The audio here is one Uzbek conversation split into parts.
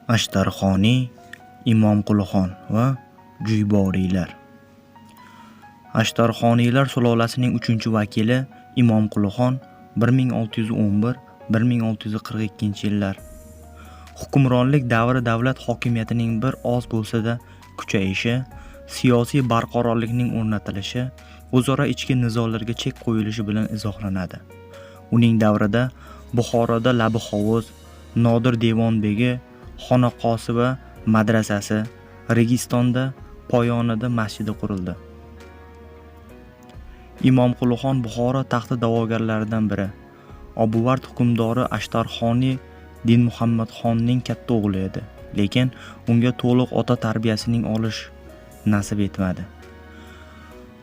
Ashtarxoniy, Imomqulixon va Juyboriylar. Ashtarxoniylar sulolasining 3-vakili Imomqulixon 1611-1642 yillar. Hukmronlik davri davlat hokimiyatining bir oz bo'lsa-da kuchayishi, siyosiy barqarorlikning o'rnatilishi, o'zaro ichki nizolarga chek qo'yilishi bilan izohlanadi. Uning davrida Buxoroda Labi hovuz, Nodir Devonbegi xonaqosi va madrasasi, Registonda Poyonida masjidi qurildi. Imomqulixon Buxoro taxti da'vogarlaridan biri. Obuvard hukmdori Ashtarxoniy Dinmuhammadxonning katta o'g'li edi, lekin unga to'liq ota tarbiyasining olish nasib etmadi.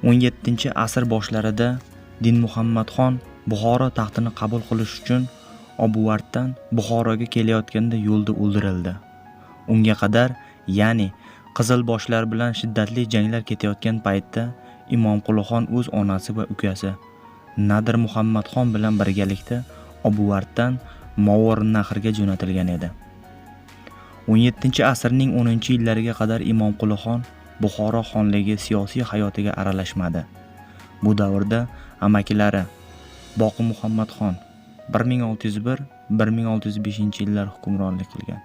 17-asr boshlarida Dinmuhammadxon Buxoro taxtini qabul qilish uchun Obuvarddan Buxoroga kelayotganda yo'lda o'ldirildi. Unga qadar, ya'ni Qizilboshlar bilan shiddatli janglar ketayotgan paytda Imomqulixon o'z onasi va ukasi Nadir Muhammadxon bilan birgalikda Obuvarddan Movarounnahrga jo'natilgan edi. 17-asrning 10-yillariga qadar Imomqulixon Buxoro xonligi siyosiy hayotiga aralashmadi. Bu davrda amakilari Boqi Muhammadxon 1601-1605 yillar hukmronlik qilgan.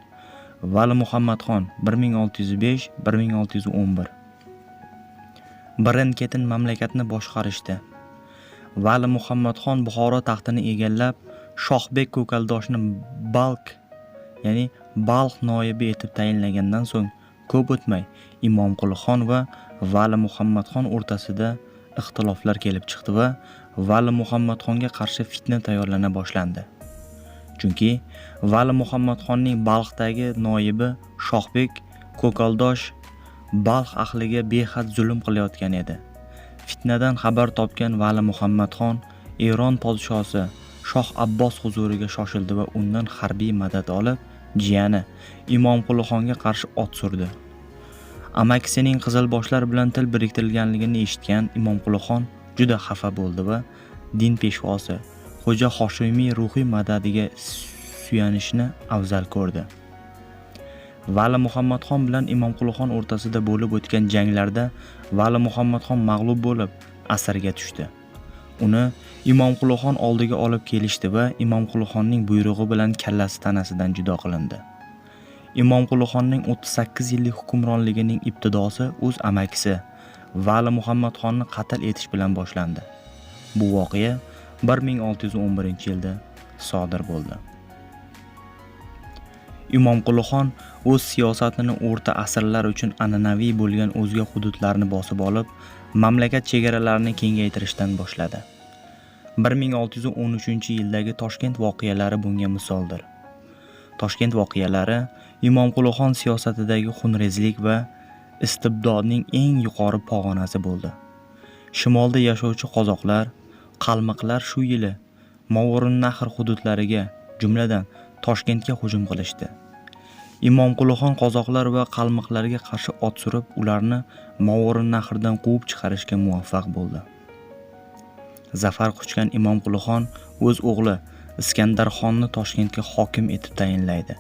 Vali Muhammadxon 1605-1611 birin-ketin mamlakatni boshqarishdi. Vali Muhammadxon Buxoro taxtini egallab, Shohbek Ko'kaldoshni Balx noibi etib tayinlagandan so'ng ko'p o'tmay Imomqulixon va Vali Muhammadxon o'rtasida ixtiloflar kelib chiqdi va Vali Muhammadxonga qarshi fitna tayyorlana boshlandi. Chunki Vali Muhammadxonning Balxdagi noibi Shohbek Ko'kaldosh Balx ahliga behad zulm qilayotgan edi. Fitnadan xabar topgan Vali Muhammadxon Eron podshosi Shoh Abbos huzuriga shoshildi va undan harbiy madad olib, jiyani Imomqulixonga qarshi ot surdi. Amakisining Qizilboshlar bilan til biriktirilganligini eshitgan Imomqulixon juda xafa bo'ldi va din peshvosi Xo'ja Hoshimiy ruhiy madadiga suyanishni afzal ko'rdi. Vali Muhammadxon bilan Imomqulixon o'rtasida bo'lib o'tgan janglarda Vali Muhammadxon mag'lub bo'lib asirga tushdi. Uni Imomqulixon oldiga olib kelishdi va Imomqulixonning buyrug'i bilan kallasi tanasidan judo qilindi. Imomqulixonning 38 yillik hukmronligining ibtidosi o'z amakisi Vali Muhammadxonni qatl etish bilan boshlandi. Bu voqea 1611-yilda sodir bo'ldi. Imomqulixon o'z siyosatini o'rta asrlar uchun an'anaviy bo'lgan o'zga hududlarni bosib olib, mamlakat chegaralarini kengaytirishdan boshladi. 1613-yildagi Toshkent voqealari bunga misoldir. Toshkent voqealari Imomqulixon siyosatidagi xunrezlik va istibdodning eng yuqori pog'onasi bo'ldi. Shimolda yashovchi qozoqlar, qalmiqlar shu yili Movarounnahr hududlariga, jumladan Toshkentga hujum qilishdi. Imomqulixon qozoqlar va qalmiqlarga qarshi ot surib, ularni Movarounnahrdan quvib chiqarishga muvaffaq bo'ldi. Zafar quchgan Imomqulixon o'z o'g'li Iskandarxonni Toshkentga hokim etib tayinlaydi.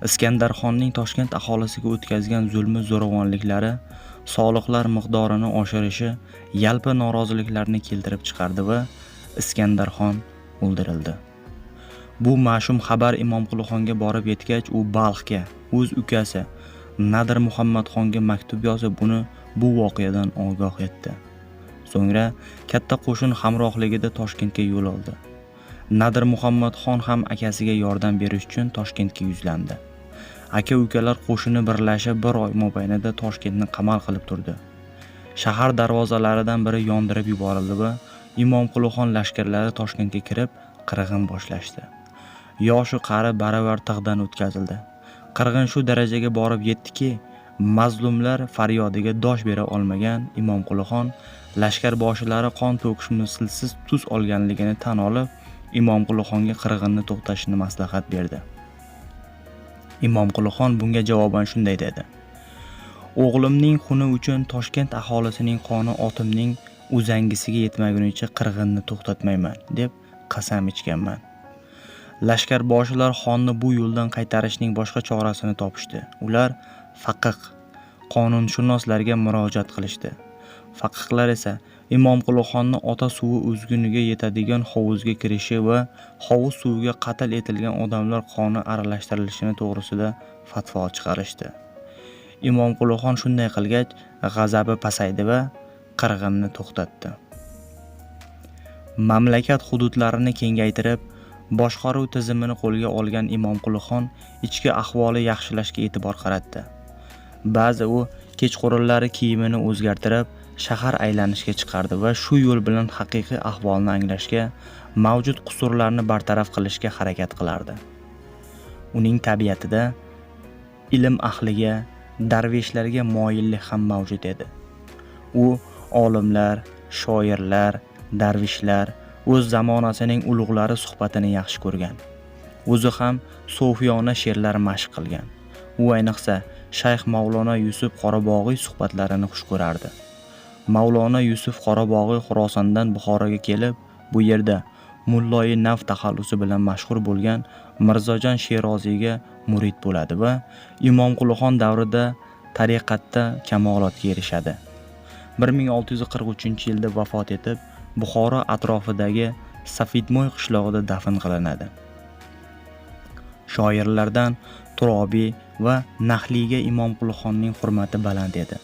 Iskandarxonning Toshkent aholisiga o'tkazgan zulmi zo'ravonliklari soliqlar miqdorini oshirishi yalpi noroziliklarni keltirib chiqardi va Iskandarxon o'ldirildi. Bu mash'um xabar Imomqulixonga borib yetgach, u Balxga o'z ukasi Nadir Muhammadxonga maktub yozib, uni bu voqeadan ogoh etdi. So'ngra katta qo'shin hamrohligida Toshkentga yo'l oldi. Nadir Muhammadxon ham akasiga yordam berish uchun Toshkentga yuzlandi. Aka-ukalar qo'shini birlashib bir oy mobaynida Toshkentni qamal qilib turdi. Shahar darvozalaridan biri yondirib yuborildi va Imomqulixon lashkarlari Toshkentga kirib, qirg'in boshlashdi. Yoshi qari baravar tig'dan o'tkazildi. Qirg'in shu darajaga borib yetdiki, mazlumlar faryodiga dosh bera olmagan Imomqulixon lashkar boshilari qon to'kish mislsiz tus olganligini tan olib, Imomqulixonga qirg'inni to'xtatishni maslahat berdi. Imomqulixon bunga javoban shunday dedi: "O'g'limning xuni uchun Toshkent aholisining qoni otimning uzangisiga yetmagunicha qirg'inni to'xtatmayman", deb qasam ichganman. Lashkarboshilar xonni bu yo'ldan qaytarishning boshqa chorasini topishdi. Ular faqih, qonunshunoslarga murojaat qilishdi. Faqihlar esa Imomquli xonni ota suvi uzguniga yetadigan hovuzga kirishi va hovuz suviga qatl etilgan odamlar qoni aralashtirilishini to'g'risida fatvo chiqarishdi. Imomquli xon shunday qilgach, g'azabi pasaydi va qirg'inni to'xtatdi. Mamlakat hududlarini kengaytirib, boshqaruv tizimini qo'lga olgan Imomquli xon ichki ahvoli yaxshilashga e'tibor qaratdi. Ba'zi u kechqurunlari kiyimini o'zgartirib, shahar aylanishga chiqardi va shu yo'l bilan haqiqiy ahvolni anglashga, mavjud qusurlarni bartaraf qilishga harakat qilardi. Uning tabiatida ilm ahliga, darveshlarga moyillik ham mavjud edi. U olimlar, shoirlar, darvishlar, o'z zamonasining ulug'lari suhbatini yaxshi ko'rgan. O'zi ham sufiyona she'rlar mashq qilgan. U ayniqsa Shayx Mavlono Yusuf Qorabog'iy suhbatlarini xush ko'rardi. Mavlono Yusuf Qorabog'iy Xorasondan Buxoroga kelib, bu yerda Mulloi Nav taxallusi bilan mashhur bo'lgan Mirzojon Sheroziyga murid bo'ladi va Imomquli xon davrida tariqatda kamolotga erishadi. 1643-yilda vafot etib, Buxoro atrofidagi Safidmo'y qishlog'ida dafn qilinadi. Shoirlardan Turobiy va Nahliga Imomquli xonning hurmati baland edi.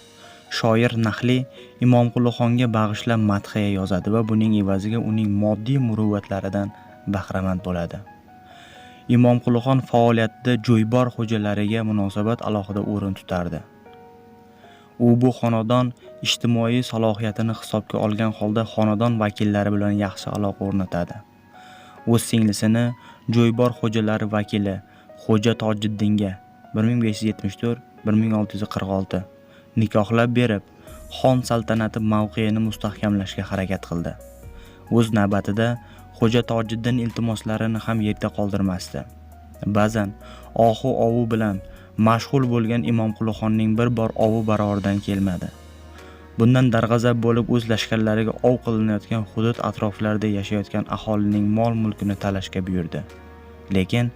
Shoir Nahli Imomquli xonga bag'ishlab madhiya yozadi va buning evaziga uning moddiy muruvvatlaridan bahramand bo'ladi. Imomquli xon faoliyatida jo'ybor xo'jalariga munosabat alohida o'rin tutardi. U bu xonadon ijtimoiy salohiyatini hisobga olgan holda xonadon vakillari bilan yaxshi aloqa o'rnatadi. O'z singlisini jo'ybor xo'jalari vakili Xo'ja Tojiddinga 1574-1646 nikohlab berib, xon saltanati mavqeini mustahkamlashga harakat qildi. O'z navbatida Xo'ja Tojiddin iltimoslarini ham yerda qoldirmasdi. Ba'zan ohu ovu bilan mashg'ul bo'lgan Imomquli xonning bir bor ovi baroridan kelmadi. Bundan darg'azab bo'lib o'z lashkarlariga ov qilinayotgan hudud atroflarida yashayotgan aholining mol-mulkini talashga buyurdi. Lekin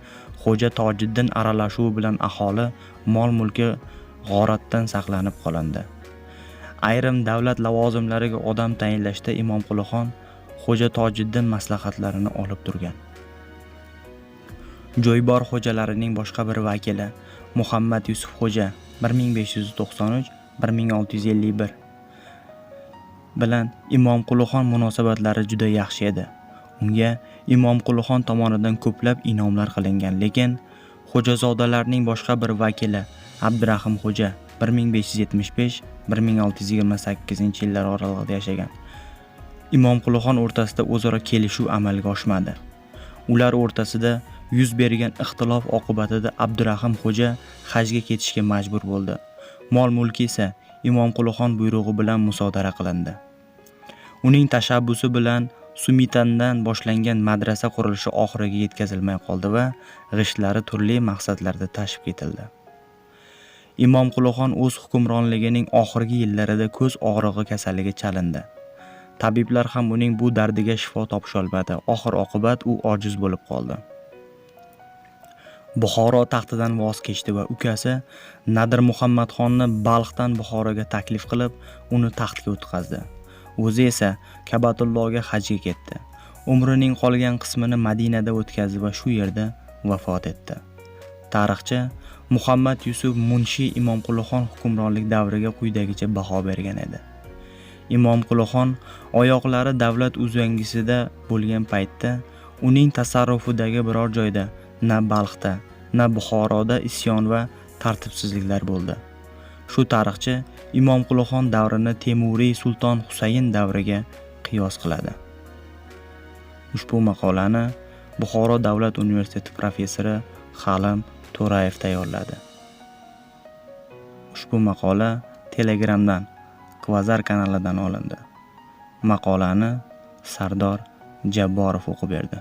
Xo'ja Tojiddin aralashuvi bilan aholi mol-mulki g'oratdan saqlanib qolindi. Ayrim davlat lavozimlariga odam tayinlashda Imomquli xon Xo'ja Tojiddin maslahatlarini olib turgan. Jo'ybor xo'jalarining boshqa bir vakili Muhammad Yusuf xo'ja 1593-1651 bilan Imomquli xon munosabatlari juda yaxshi edi. Unga Imomquli xon tomonidan ko'plab inomlar qilingan, lekin xo'jazodalarning boshqa bir vakili Abdurahim xo'ja 1575-1628-yillar oralig'ida yashagan. Imomquli xon o'rtasida o'zaro kelishuv amalga oshmadi. Ular o'rtasida yuz bergan ixtilof oqibatida Abdurahim xo'ja hajga ketishga majbur bo'ldi. Mol-mulki esa Imomquli xon buyrug'i bilan musodara qilindi. Uning tashabbusi bilan Sumitandan boshlangan madrasa qurilishi oxiriga yetkazilmay qoldi va g'ishtlari turli maqsadlarda tashib ketildi. Imomquli xon o'z hukmronligining oxirgi yillarida ko'z og'rig'i kasaliga chalindi. Tabiblar ham uning bu dardiga shifo topisha olmadi. Oxir-oqibat u ojiz bo'lib qoldi. Buxoro taxtidan voz kechdi va ukasi Nadir Muhammad xonni Balxdan Buxoroga taklif qilib, uni taxtga o'tkazdi. O'zi esa Kabatullohga hajga ketdi. Umrining qolgan qismini Madinada o'tkazdi va shu yerda vafot etdi. Tarixchi Muhammad Yusuf Munshi Imomquli xon hukmronlik davriga quyidagicha baho bergan edi. Imomquli xon oyoqlari davlat uzangisida bo'lgan paytda uning tasarrufidagi biror joyda na Balxda, na Buxoroda isyon va tartibsizliklar bo'ldi. Shu tarixchi Imomquli xon davrini Temuriy Sulton Husayn davriga qiyos qiladi. Ushbu maqolani Buxoro davlat universiteti professori Xalim To'rayev tayyorladi. Ushbu maqola Telegramdan Kvazar kanalidan olindi. Maqolani Sardor Jabborov o'qib berdi.